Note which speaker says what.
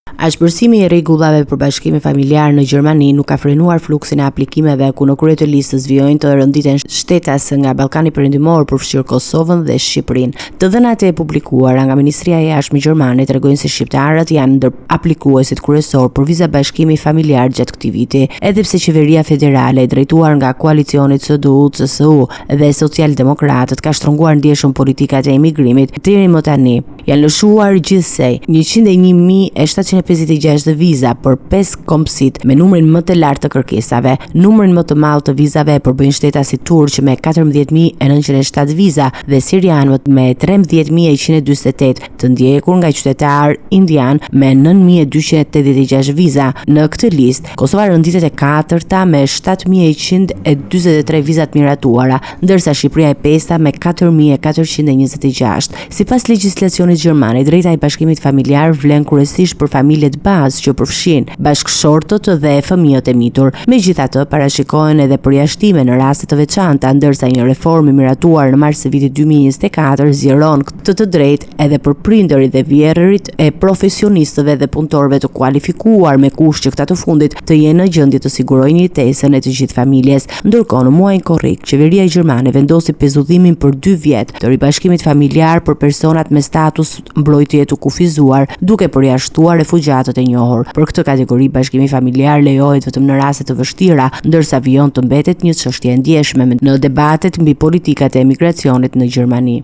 Speaker 1: Ashpërësimi i rregullave për bashkimin familjar në Gjermani nuk ka frenuar fluksin e aplikimeve ku në krye të listës vijojnë të rënditen shtetas nga Ballkani Perëndimor, përfshirë Kosovën dhe Shqipërinë. Të dhënat e publikuara nga Ministria e Jashtme Gjermane tregojnë se shqiptarët janë ndër aplikuesit kryesor për viza bashkimi familjar gjatë këtij viti, edhe pse qeveria federale drejtuar nga koalicioni CDU, CSU dhe Socialdemokratët ka shtrënguar ndjeshëm politikat e emigrimit deri më tani. Janë lëshuar gjithsej 101.756 viza për 5 kombësit me numrin më të lartë të kërkesave. Numrin më të madh të vizave përbëjnë shtetasit turq me 14.907 viza dhe sirianët me 13.148, të ndjekur nga qytetar indian me 9.286 viza. Në këtë listë, Kosova rënditet e katërta me 7.143 viza të miratuara, ndërsa Shqipëria e pesta me 4.426. Sipas legjislacionit gjermane, drejta e bashkimit familjar vlen kryesisht për familjet bazë që përfshin bashkëshortët dhe fëmijët e mitur. Megjithatë, parashikohen edhe përjashtime në raste të veçanta, ndërsa një reformë miratuar në mars të vitit 2024 zgjeron këtë drejtë edhe për prindërit dhe vjerrit e profesionistëve dhe punëtorëve të kualifikuar, me kusht që këta të fundit të jenë në gjendje të sigurojnë jetesën e të gjithë familjes. Ndërkohë, në muajin korrik, qeveria gjermane vendosi pezullimin për 2 vjet të ribashkimit familjar për personat me status mbrojtje të kufizuar, duke përjashtuar refugjatët e njohur. Për këtë kategori, bashkimi familjar lejohet vetëm në raste të vështira, ndërsa vijon të mbetet një çështje e ndjeshme në debatet mbi politikat e emigracionit në Gjermani.